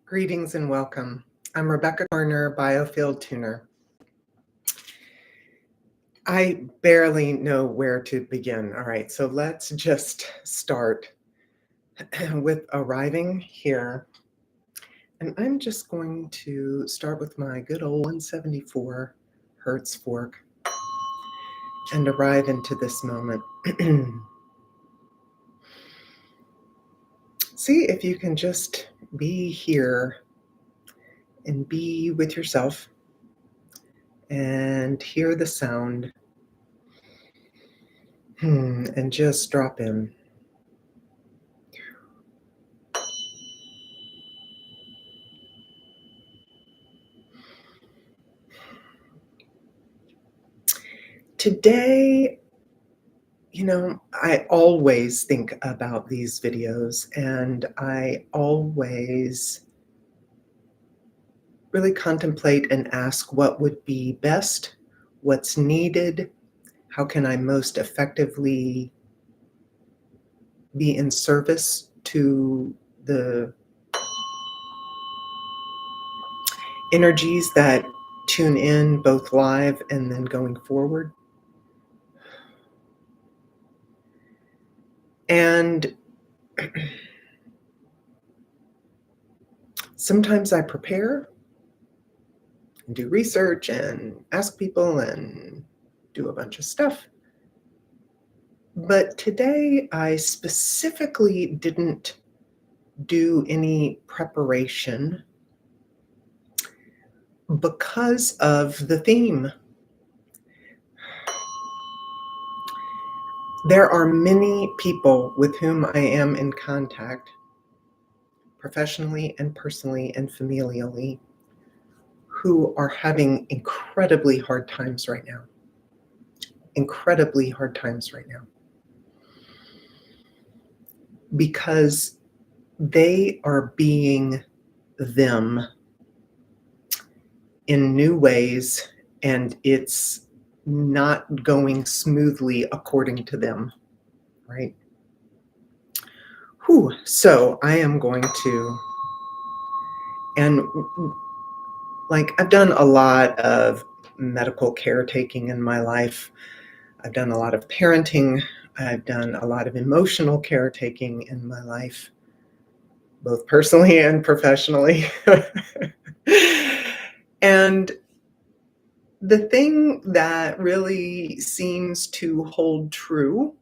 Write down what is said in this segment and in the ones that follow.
Greetings and welcome. I'm Rebecca Garner, Biofield tuner. I barely know where to begin. All right, so let's just start with arriving here. And I'm just going to start with my good old 174 Hertz fork and arrive into this moment. See if you can just be here and be with yourself and hear the sound and just drop in. Today, I always think about these videos and I always really contemplate and ask what would be best, what's needed, how can I most effectively be in service to the energies that tune in both live and then going forward. And sometimes I prepare and do research and ask people and do a bunch of stuff. But today I specifically didn't do any preparation because of the theme. There are many people with whom I am in contact, professionally and personally and familially, who are having incredibly hard times right now. Incredibly hard times right now. Because they are being them in new ways, and it's not going smoothly according to them, right? So I am going to, and I've done a lot of medical caretaking in my life. I've done a lot of parenting. I've done a lot of emotional caretaking in my life, both personally and professionally. And the thing that really seems to hold true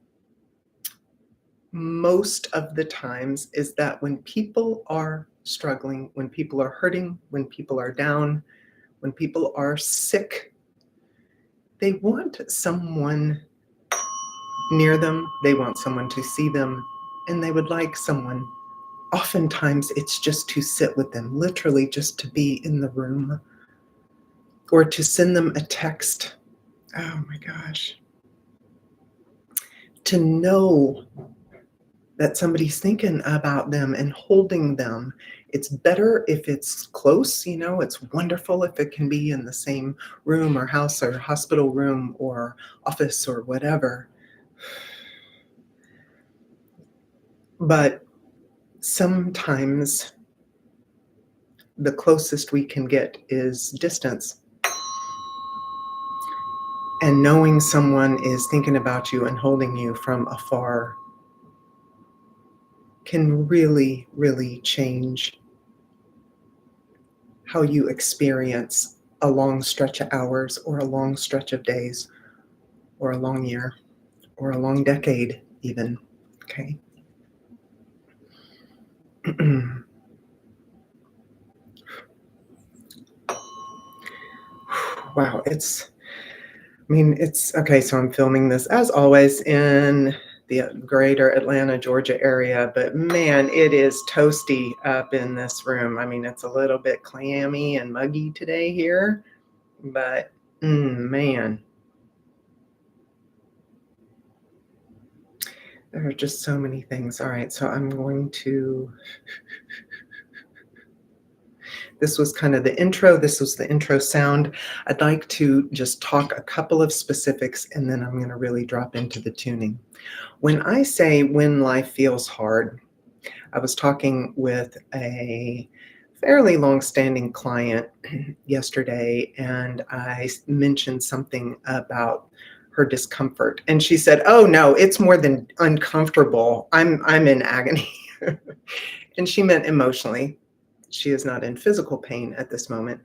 most of the times is that when people are struggling, when people are hurting, when people are down, when people are sick, they want someone near them, they want someone to see them, and they would like someone. Oftentimes it's just to sit with them, literally just to be in the room, or to send them a text. Oh my gosh. To know that somebody's thinking about them and holding them. It's better if it's close, it's wonderful if it can be in the same room or house or hospital room or office or whatever. But sometimes the closest we can get is distance. And knowing someone is thinking about you and holding you from afar can really, really change how you experience a long stretch of hours or a long stretch of days or a long year or a long decade even, okay? Wow, it's okay, so I'm filming this as always in the greater Atlanta, Georgia area, but man, it is toasty up in this room. It's a little bit clammy and muggy today here, but man, there are just so many things. All right, so I'm going to, this was kind of the intro. This was the intro sound. I'd like to just talk a couple of specifics, and then I'm going to really drop into the tuning. When I say when life feels hard, I was talking with a fairly long-standing client yesterday, and I mentioned something about her discomfort, and she said, "Oh no, it's more than uncomfortable. I'm in agony," and she meant emotionally. She is not in physical pain at this moment.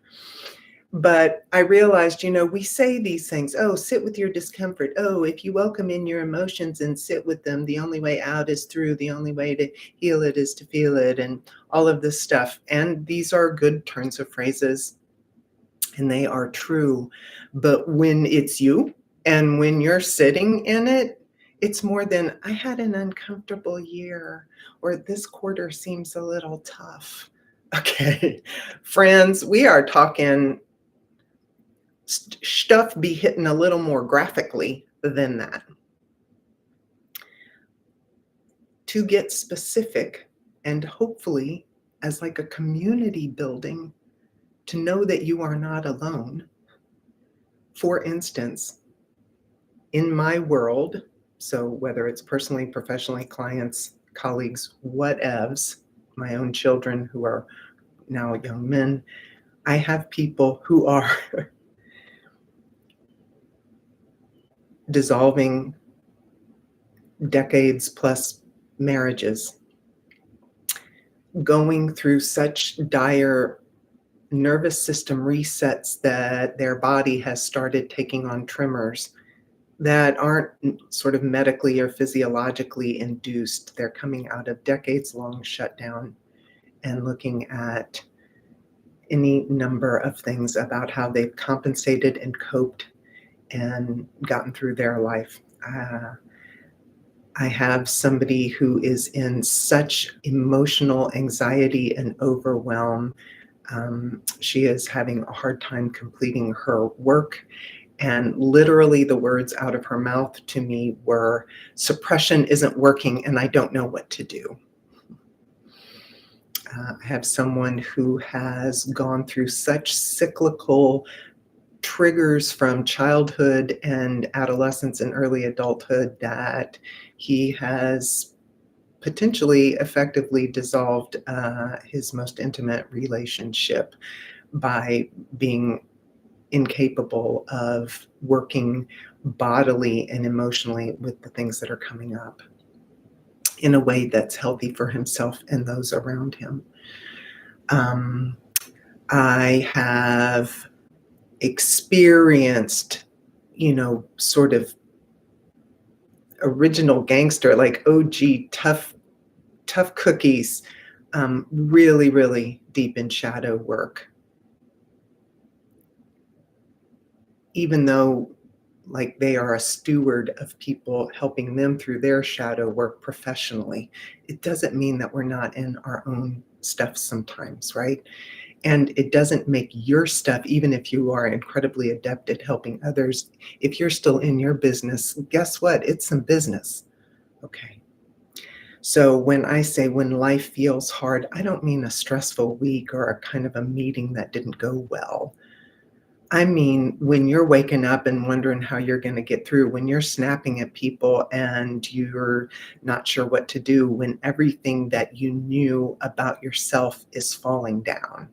But I realized, we say these things, "Oh, sit with your discomfort. Oh, if you welcome in your emotions and sit with them, the only way out is through. The only way to heal it is to feel it," and all of this stuff. And these are good turns of phrases, and they are true. But when it's you and when you're sitting in it, it's more than, "I had an uncomfortable year," or "This quarter seems a little tough." Okay, friends, we are talking stuff be hitting a little more graphically than that. To get specific and hopefully as like a community building to know that you are not alone. For instance, in my world, so whether it's personally, professionally, clients, colleagues, whatevs, my own children who are now young men, I have people who are dissolving decades plus marriages, going through such dire nervous system resets that their body has started taking on tremors that aren't sort of medically or physiologically induced. They're coming out of decades long shutdown and looking at any number of things about how they've compensated and coped and gotten through their life. I have somebody who is in such emotional anxiety and overwhelm. She is having a hard time completing her work. And literally, the words out of her mouth to me were, "Suppression isn't working, and I don't know what to do." I have someone who has gone through such cyclical triggers from childhood and adolescence and early adulthood that he has potentially effectively dissolved his most intimate relationship by being incapable of working bodily and emotionally with the things that are coming up in a way that's healthy for himself and those around him. Um, I have experienced, sort of original gangster, like OG tough cookies, really, really deep in shadow work. Even though like they are a steward of people helping them through their shadow work professionally, it doesn't mean that we're not in our own stuff sometimes, right? And it doesn't make your stuff, even if you are incredibly adept at helping others, if you're still in your business, guess what? It's some business. Okay. So when I say when life feels hard, I don't mean a stressful week or a kind of a meeting that didn't go well. I mean, when you're waking up and wondering how you're going to get through, when you're snapping at people and you're not sure what to do, when everything that you knew about yourself is falling down.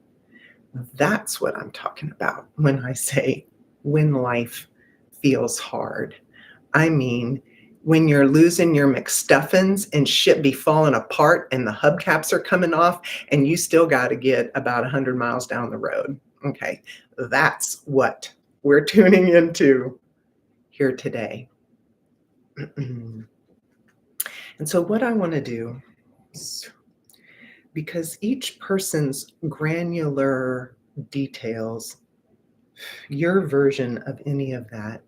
That's what I'm talking about when I say when life feels hard. I mean, when you're losing your McStuffins and shit be falling apart and the hubcaps are coming off and you still got to get about 100 miles down the road. Okay, that's what we're tuning into here today. And so, what I want to do is, because each person's granular details, your version of any of that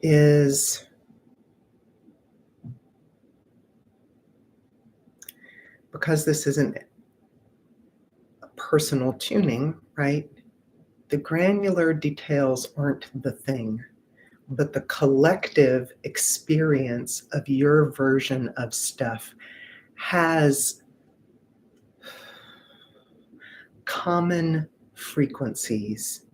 is because this isn't a personal tuning, right? The granular details aren't the thing, but the collective experience of your version of stuff has common frequencies.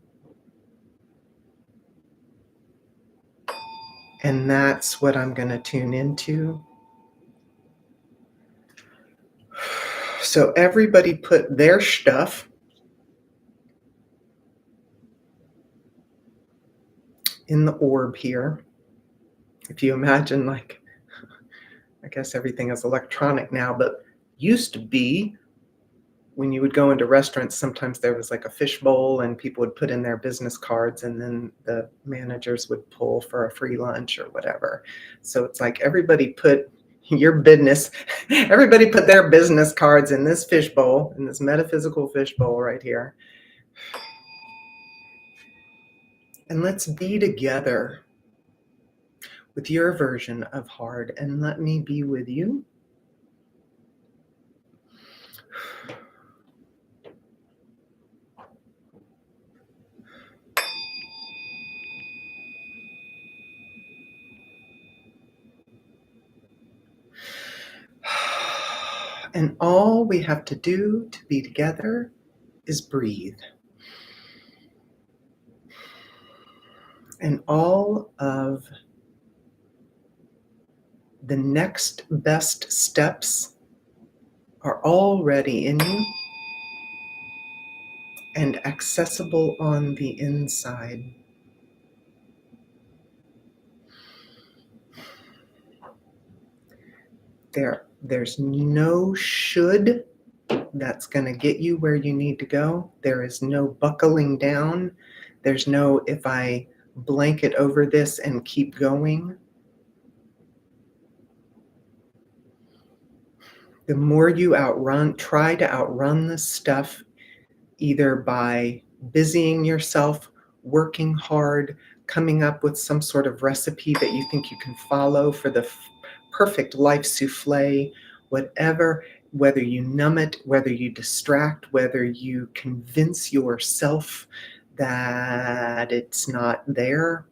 And that's what I'm going to tune into. So everybody put their stuff in the orb here. If you imagine, like, I guess everything is electronic now, but used to be when you would go into restaurants, sometimes there was like a fish bowl and people would put in their business cards and then the managers would pull for a free lunch or whatever. So it's like everybody put your business, everybody put their business cards in this fish bowl, in this metaphysical fish bowl right here. And let's be together with your version of hard, and let me be with you. And all we have to do to be together is breathe. And all of the next best steps are already in you and accessible on the inside. There's no should that's going to get you where you need to go. There is no buckling down. There's no if I blanket over this and keep going. The more you try to outrun this stuff, either by busying yourself, working hard, coming up with some sort of recipe that you think you can follow for the perfect life souffle, whatever, whether you numb it, whether you distract, whether you convince yourself that it's not there.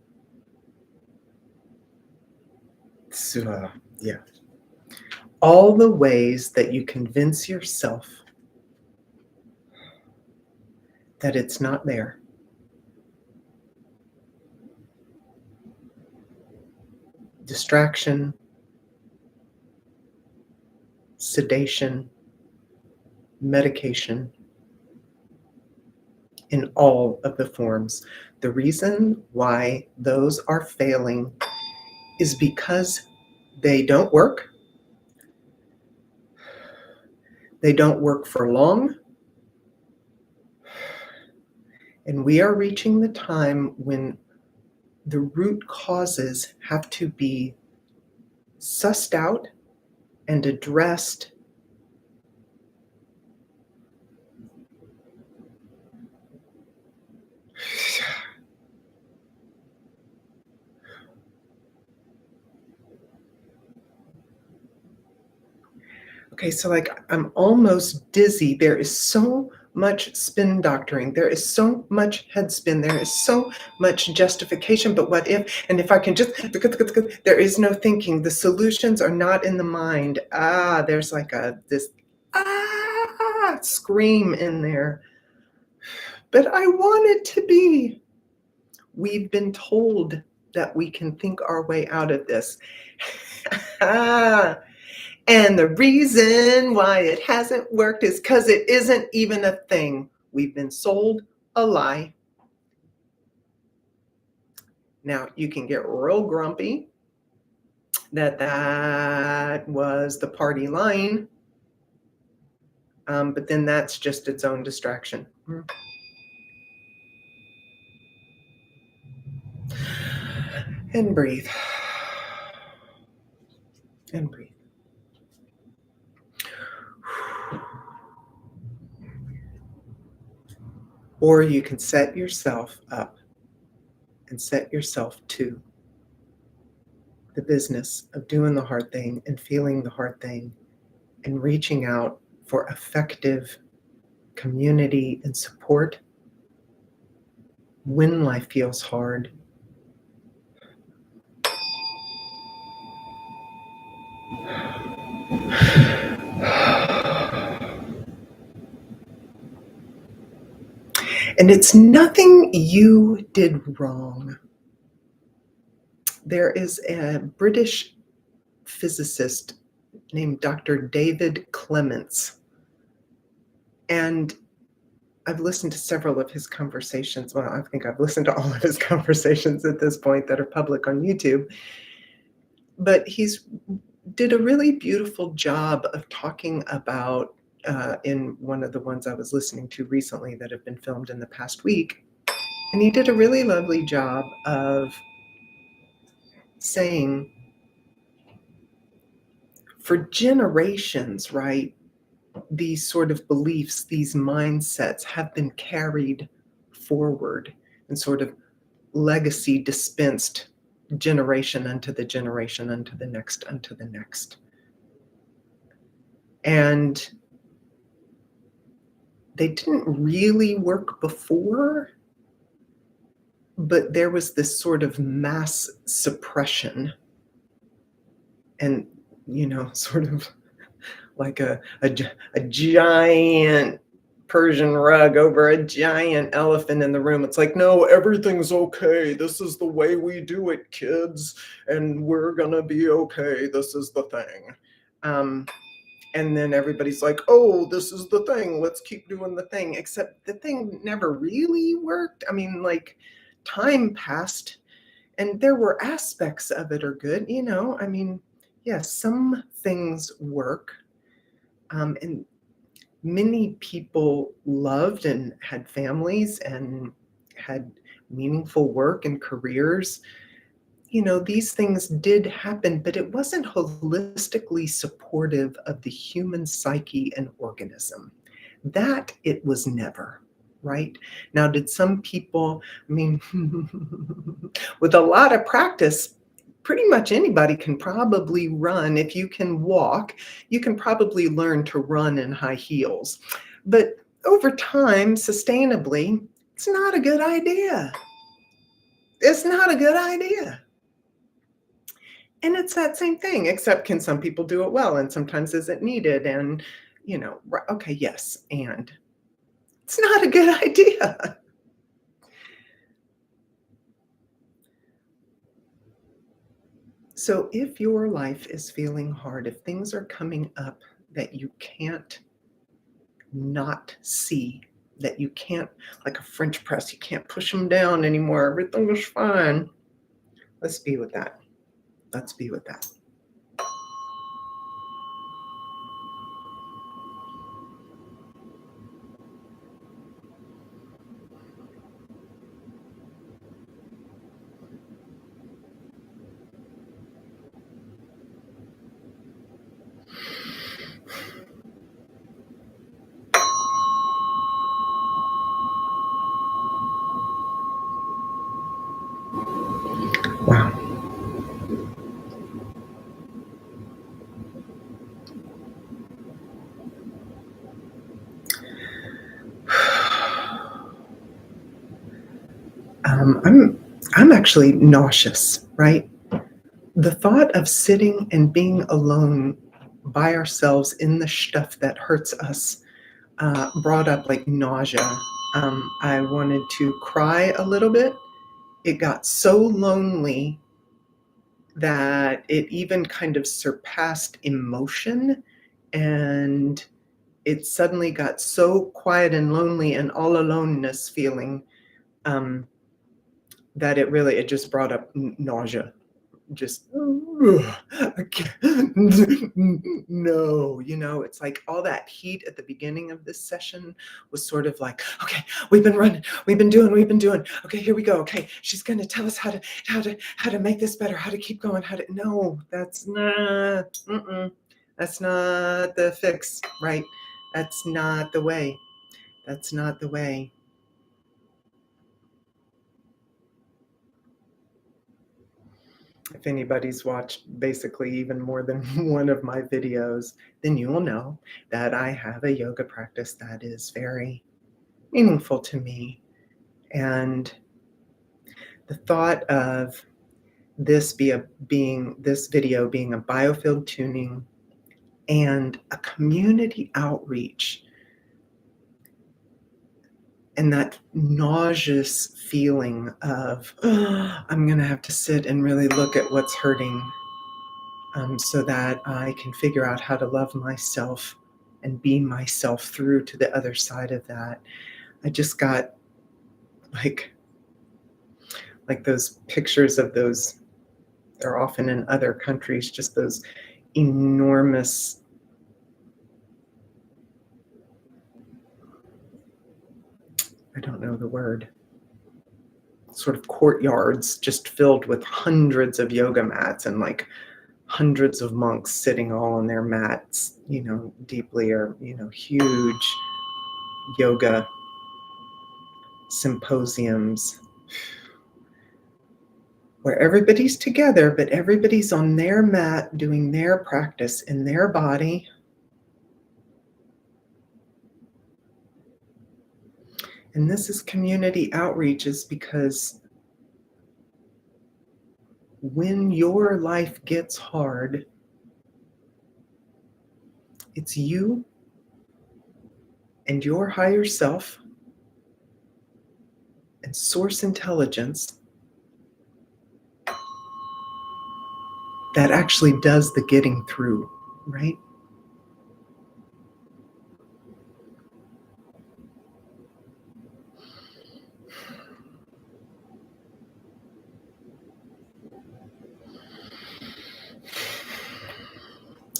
So, yeah. All the ways that you convince yourself that it's not there. Distraction, sedation, medication, in all of the forms. The reason why those are failing is because they don't work. They don't work for long. And we are reaching the time when the root causes have to be sussed out and addressed. Okay, so like I'm almost dizzy. There is so much spin doctoring. There is so much head spin. There is so much justification. But what if, and if I can just, there is no thinking. The solutions are not in the mind. There's like this scream in there. But I want it to be. We've been told that we can think our way out of this. And the reason why it hasn't worked is because it isn't even a thing. We've been sold a lie. Now, you can get real grumpy that was the party line, but then that's just its own distraction. And breathe. And breathe. Or you can set yourself up and set yourself to the business of doing the hard thing and feeling the hard thing and reaching out for effective community and support when life feels hard. And it's nothing you did wrong. There is a British physicist named Dr. David Clements And I've listened to several of his conversations. Well, I think I've listened to all of his conversations at this point that are public on YouTube. But he's did a really beautiful job of talking about, in one of the ones I was listening to recently that have been filmed in the past week, and he did a really lovely job of saying, for generations, right, these sort of beliefs, these mindsets have been carried forward and sort of legacy dispensed generation unto the generation, unto the next, unto the next. And they didn't really work before, but there was this sort of mass suppression and, sort of like a giant Persian rug over a giant elephant in the room. It's like, no, everything's okay. This is the way we do it, kids, and we're gonna be okay. This is the thing. And then everybody's like, oh, this is the thing. Let's keep doing the thing. Except the thing never really worked. I mean, like, time passed and there were aspects of it are good. I mean, yes, some things work. And many people loved and had families and had meaningful work and careers. These things did happen, but it wasn't holistically supportive of the human psyche and organism. That it was never, right? Now, did some people, I mean, with a lot of practice, pretty much anybody can probably run. If you can walk, you can probably learn to run in high heels. But over time, sustainably, it's not a good idea. It's not a good idea. And it's that same thing, except can some people do it well and sometimes is it needed? And, okay, yes, and it's not a good idea. So if your life is feeling hard, if things are coming up that you can't not see, that you can't, like a French press, you can't push them down anymore, everything is fine. Let's be with that. Let's be with that. Wow. I'm actually nauseous, right? The thought of sitting and being alone by ourselves in the stuff that hurts us brought up like nausea. I wanted to cry a little bit. It got so lonely that it even kind of surpassed emotion, and it suddenly got so quiet and lonely and all aloneness feeling, that it just brought up nausea. Just I can't. No, it's like all that heat at the beginning of this session was sort of like, okay, we've been running, we've been doing. Okay, here we go. Okay, she's gonna tell us how to make this better, how to keep going, how to. No, that's not. That's not the fix, right? That's not the way. That's not the way. If anybody's watched basically even more than one of my videos, then you will know that I have a yoga practice that is very meaningful to me. And the thought of this video being a biofield tuning and a community outreach, and that nauseous feeling of, I'm going to have to sit and really look at what's hurting, so that I can figure out how to love myself and beam myself through to the other side of that. I just got like those pictures of those, they're often in other countries, just those enormous, I don't know the word, sort of courtyards just filled with hundreds of yoga mats and like hundreds of monks sitting all on their mats, deeply, or, huge yoga symposiums where everybody's together, but everybody's on their mat doing their practice in their body. And this is community outreach, is because when your life gets hard, it's you and your higher self and source intelligence that actually does the getting through, right?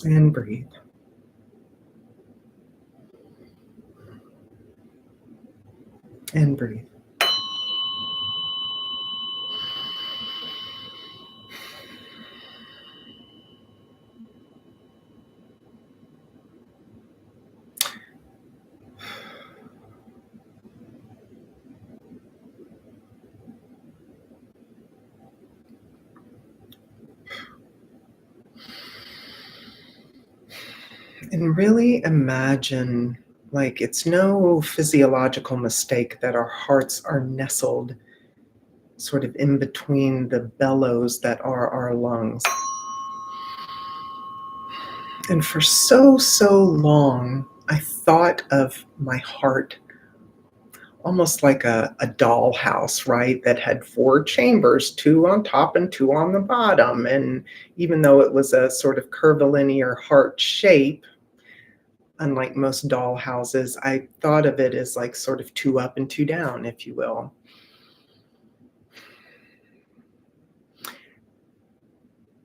And breathe. And breathe. And really imagine, like, it's no physiological mistake that our hearts are nestled sort of in between the bellows that are our lungs. And for so long, I thought of my heart almost like a dollhouse, right? That had 4 chambers, 2 on top and 2 on the bottom. And even though it was a sort of curvilinear heart shape, unlike most doll houses, I thought of it as like sort of 2 up and 2 down, if you will.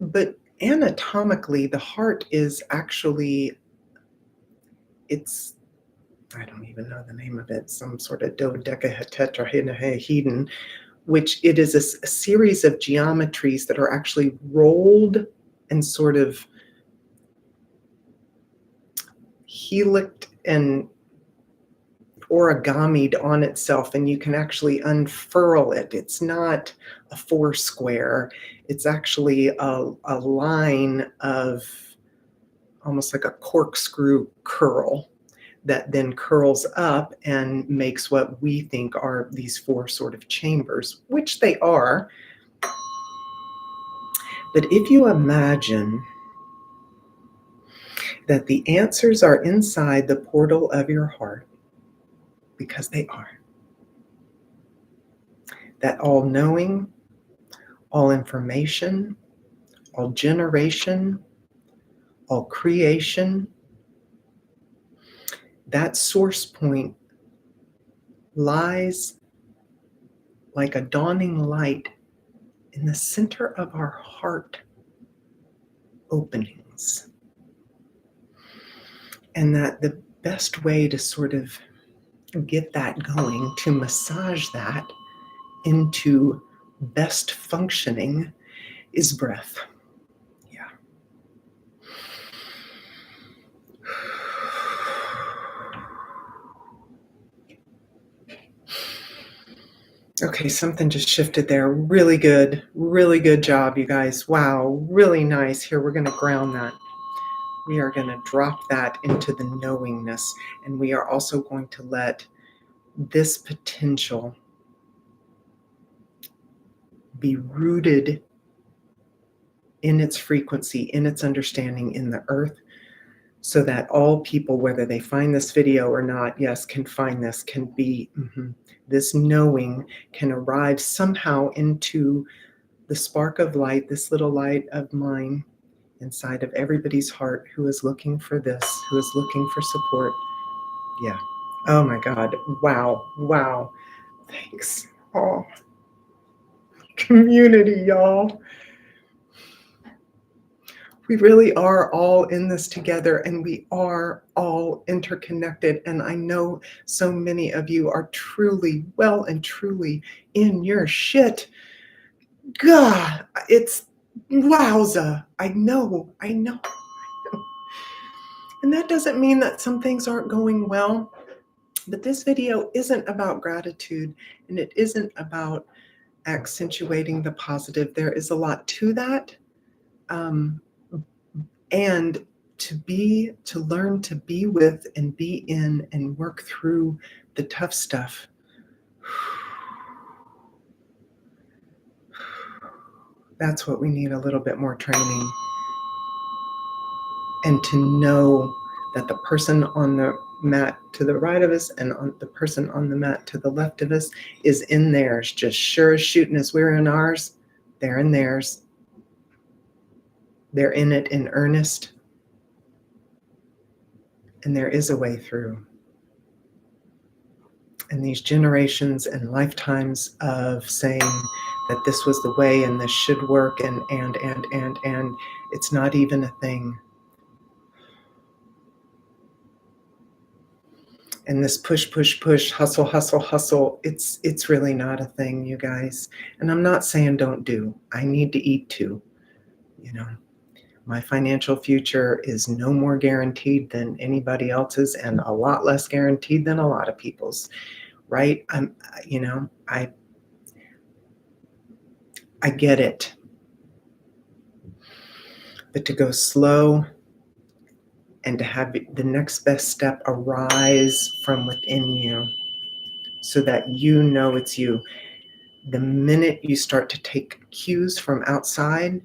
But anatomically, the heart is actually, I don't even know the name of it, some sort of dodecatetrahedron, which it is a series of geometries that are actually rolled and sort of helixed and origamied on itself, and you can actually unfurl it. It's not a 4 square. It's actually a line of almost like a corkscrew curl that then curls up and makes what we think are these 4 sort of chambers, which they are. But if you imagine that the answers are inside the portal of your heart, because they are, that all knowing, all information, all generation, all creation, that source point lies like a dawning light in the center of our heart openings. And that the best way to sort of get that going, to massage that into best functioning, is breath. Yeah. Okay, something just shifted there. Really good job, you guys. Wow, really nice. Here, we're going to ground that. We are going to drop that into the knowingness, and we are also going to let this potential be rooted in its frequency, in its understanding in the earth, so that all people, whether they find this video or not, yes, can find this, can be, this knowing can arrive somehow into the spark of light, this little light of mine, inside of everybody's heart who is looking for this, who is looking for support. Yeah. Oh my God. Wow. Wow. Thanks. Oh, community, y'all. We really are all in this together, and we are all interconnected. And I know so many of you are truly, well and truly in your shit. God, it's wowza. I know. And that doesn't mean that some things aren't going well, but this video isn't about gratitude, and it isn't about accentuating the positive. There is a lot to that. And to learn to be with and be in and work through the tough stuff. That's what we need, a little bit more training. And to know that the person on the mat to the right of us and the person on the mat to the left of us is in theirs, just sure as shooting as we're in ours, they're in theirs. They're in it in earnest. And there is a way through. And these generations and lifetimes of saying that this was the way and this should work and it's not even a thing. And this push, hustle, it's really not a thing, you guys. And I'm not saying don't do. I need to eat too. You know, my financial future is no more guaranteed than anybody else's and a lot less guaranteed than a lot of people's, right? I get it. But to go slow and to have the next best step arise from within you so that you know it's you. The minute you start to take cues from outside,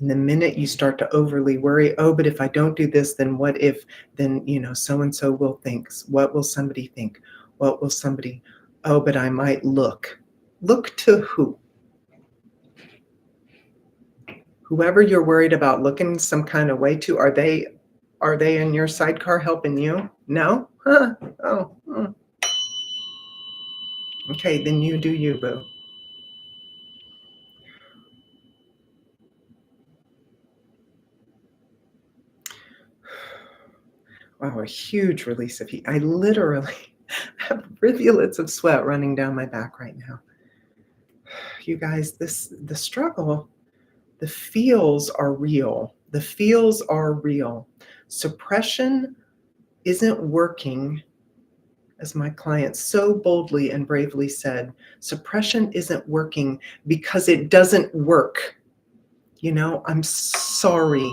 and the minute you start to overly worry, oh, but if I don't do this, then what if, then, so-and-so will think, what will somebody think? What will somebody, oh, but I might look. Look to who? Whoever you're worried about looking some kind of way to, are they in your sidecar helping you? No? Huh? Oh. Okay, then you do you, boo. Wow, a huge release of heat. I literally have rivulets of sweat running down my back right now. You guys, the struggle, the feels are real. The feels are real. Suppression isn't working, as my client so boldly and bravely said. Suppression isn't working because it doesn't work. I'm sorry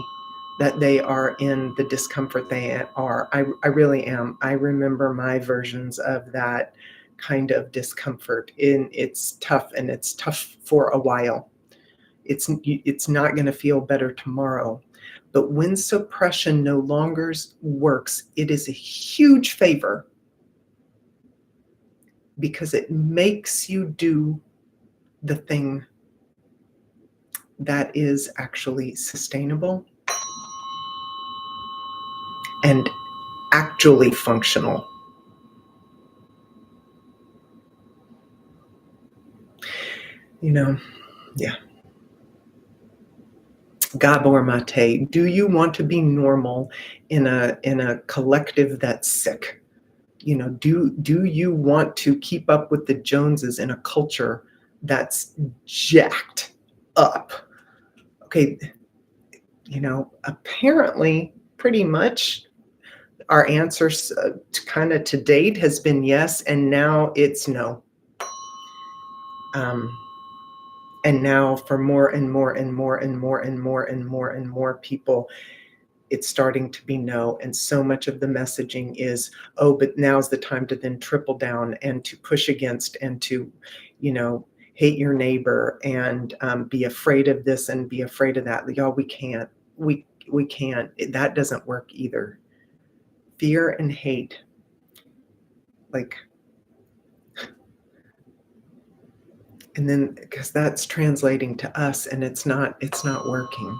that they are in the discomfort they are. I really am. I remember my versions of that kind of discomfort. It's tough, and it's tough for a while. It's not going to feel better tomorrow. But when suppression no longer works, it is a huge favor because it makes you do the thing that is actually sustainable and actually functional. Yeah. Gabor Mate, do you want to be normal in a collective that's sick? Do you want to keep up with the Joneses in a culture that's jacked up? Okay, apparently, pretty much our answer kind of to date has been yes, and now it's no. And now for more and more and more and more and more and more and more people, it's starting to be no. And so much of the messaging is, oh, but now's the time to then triple down and to push against and to, hate your neighbor and be afraid of this and be afraid of that. Y'all, we can't. We can't. That doesn't work either. Fear and hate, and then because that's translating to us and it's not working.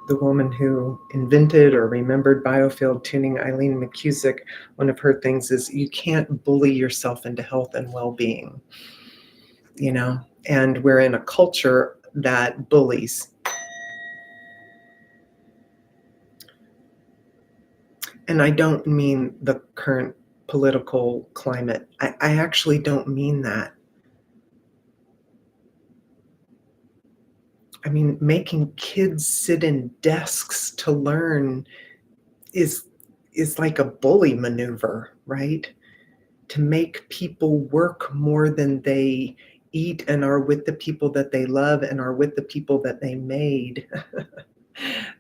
the woman who invented or remembered Biofield tuning, Eileen McCusick, one of her things is you can't bully yourself into health and well-being, you know? And we're in a culture that bullies. And I don't mean the current political climate. I actually don't mean that. I mean, making kids sit in desks to learn is is like a bully maneuver, right? To make people work more than they eat and are with the people that they love and are with the people that they made.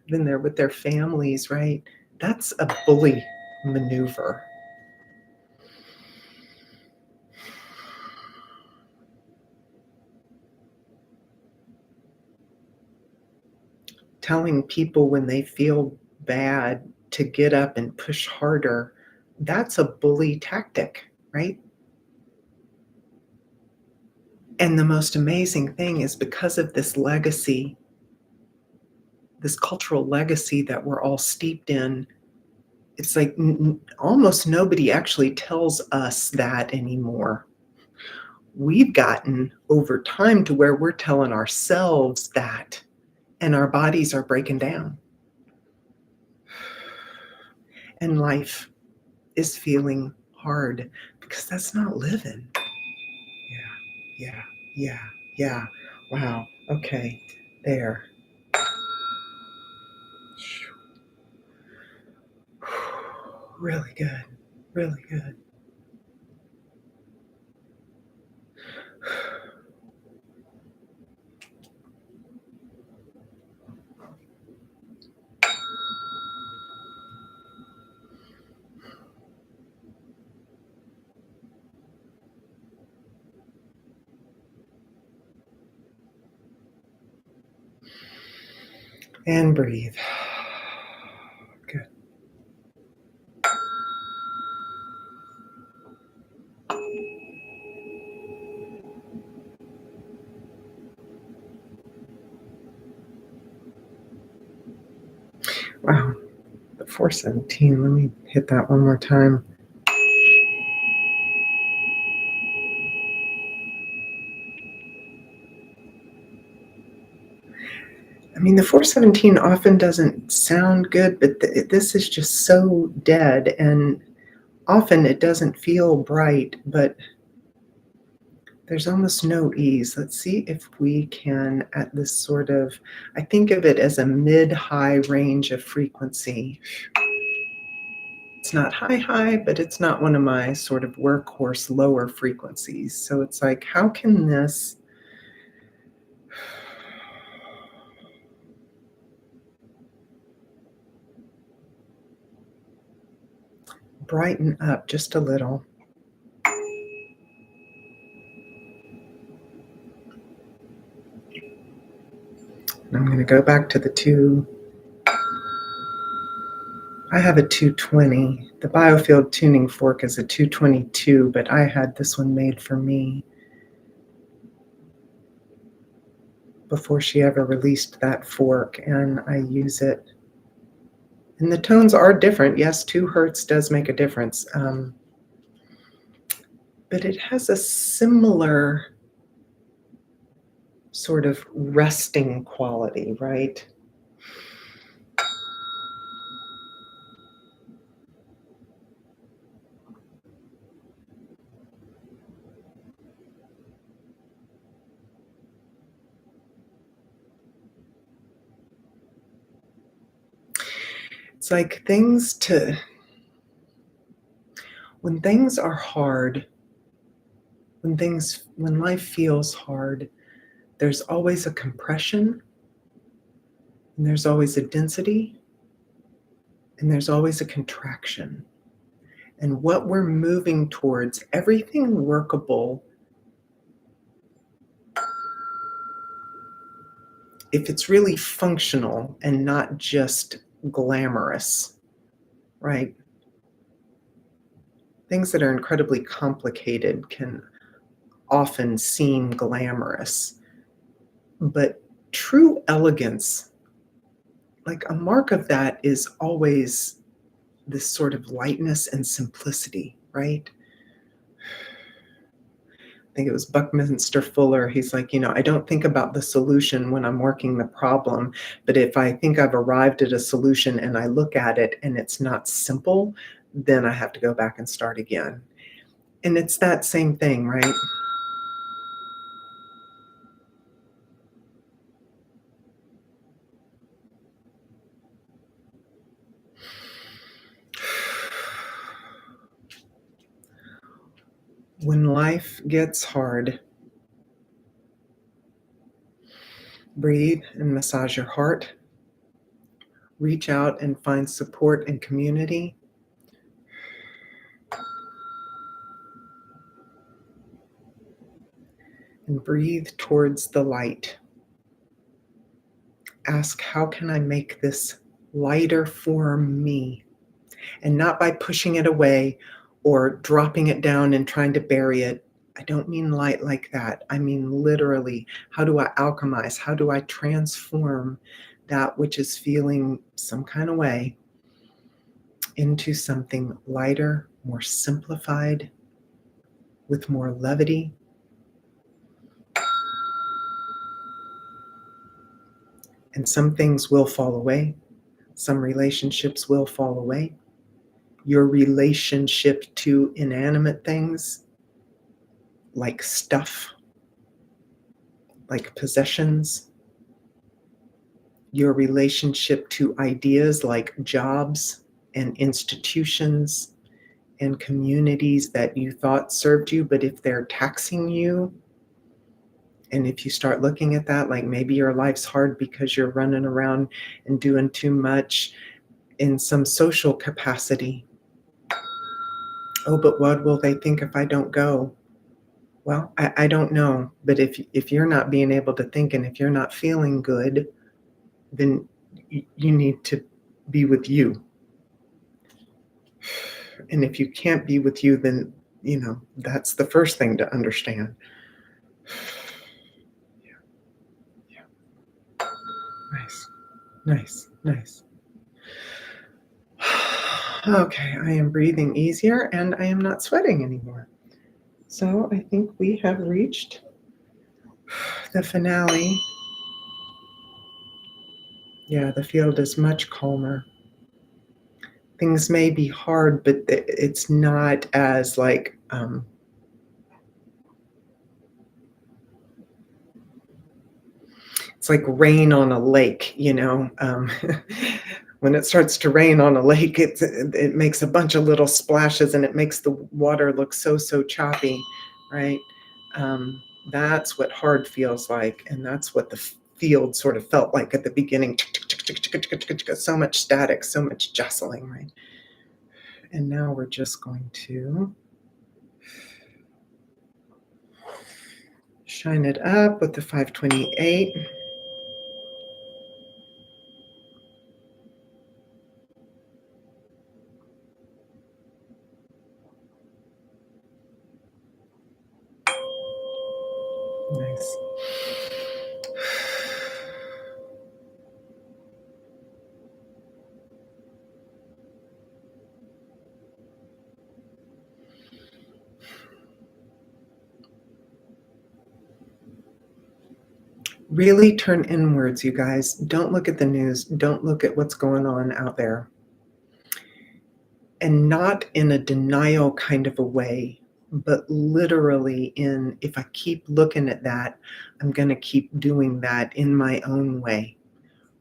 Then they're with their families, right? That's a bully maneuver. Telling people when they feel bad to get up and push harder, that's a bully tactic, right? And the most amazing thing is because of this legacy, this cultural legacy that we're all steeped in, it's like almost nobody actually tells us that anymore. We've gotten over time to where we're telling ourselves that, and our bodies are breaking down. And life is feeling hard because that's not living. Yeah, yeah, yeah. Wow. Okay. There. Really good. Really good. And breathe. Good. Wow. The 417. Let me hit that one more time. I mean, the 417 often doesn't sound good, but this is just so dead, and often it doesn't feel bright, but there's almost no ease. Let's see if we can, at this sort of, I think of it as a mid-high range of frequency. It's not high, but it's not one of my sort of workhorse lower frequencies. So it's like, how can this brighten up just a little? And I'm going to go back to the two. I have a 220. The Biofield tuning fork is a 222, but I had this one made for me before she ever released that fork, and I use it. And the tones are different. Yes, 2 hertz does make a difference. But it has a similar sort of resting quality, right? It's like when things are hard, when life feels hard, there's always a compression, and there's always a density, and there's always a contraction. And what we're moving towards, everything workable, if it's really functional and not just glamorous, right? Things that are incredibly complicated can often seem glamorous, but true elegance like a mark of that is always this sort of lightness and simplicity, right? I think it was Buckminster Fuller. He's like, I don't think about the solution when I'm working the problem, but if I think I've arrived at a solution and I look at it and it's not simple, then I have to go back and start again. And it's that same thing, right? When life gets hard, breathe and massage your heart. Reach out and find support and community. And breathe towards the light. Ask, how can I make this lighter for me? And not by pushing it away or dropping it down and trying to bury it. I don't mean light like that. I mean literally, how do I alchemize? How do I transform that which is feeling some kind of way into something lighter, more simplified, with more levity? And some things will fall away. Some relationships will fall away. Your relationship to inanimate things like stuff, like possessions, your relationship to ideas like jobs and institutions and communities that you thought served you, but if they're taxing you, and if you start looking at that, like maybe your life's hard because you're running around and doing too much in some social capacity. Oh, but what will they think if I don't go? Well, I don't know. But if you're not being able to think and if you're not feeling good, then you need to be with you. And if you can't be with you, then, that's the first thing to understand. Yeah, yeah. Nice, nice, nice. Okay, I am breathing easier and I am not sweating anymore. So I think we have reached the finale. Yeah, the field is much calmer. Things may be hard, but it's not as like it's like rain on a lake, when it starts to rain on a lake, it makes a bunch of little splashes and it makes the water look so choppy, right? Um, that's what hard feels like, and that's what the field sort of felt like at the beginning. So much static, so much jostling, right? And now we're just going to shine it up with the 528. Nice. Really turn inwards, you guys. Don't look at the news. Don't look at what's going on out there. And not in a denial kind of a way, but literally in, if I keep looking at that, I'm going to keep doing that in my own way,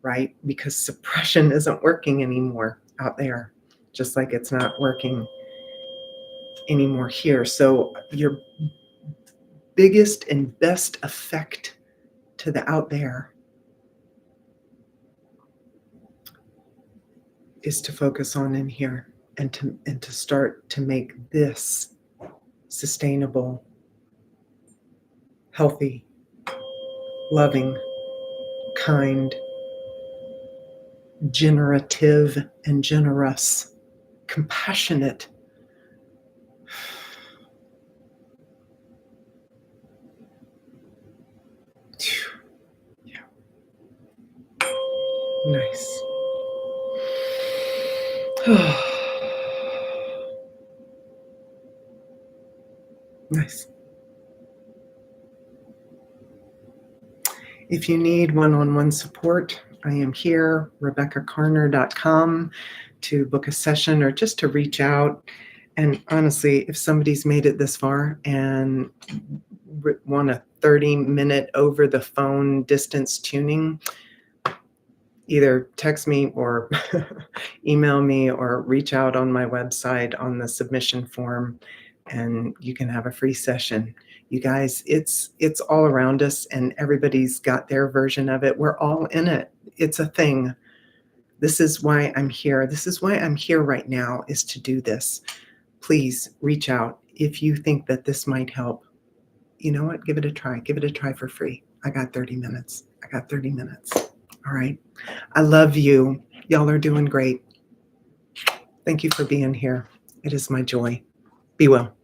right? Because suppression isn't working anymore out there, just like it's not working anymore here. So your biggest and best effect to the out there is to focus on in here and to start to make this sustainable, healthy, loving, kind, generative and generous, compassionate. Yeah. Nice. Nice. If you need one-on-one support, I am here, RebeccaCarner.com, to book a session or just to reach out. And honestly, if somebody's made it this far and want a 30-minute over the phone distance tuning, either text me or email me or reach out on my website on the submission form, and you can have a free session. You guys, it's all around us, and everybody's got their version of it. We're all in it. It's a thing. This is why I'm here. This is why I'm here right now, is to do this. Please reach out if you think that this might help. You know what? Give it a try. Give it a try for free. I got 30 minutes. I got 30 minutes. All right. I love you. Y'all are doing great. Thank you for being here. It is my joy. Be well.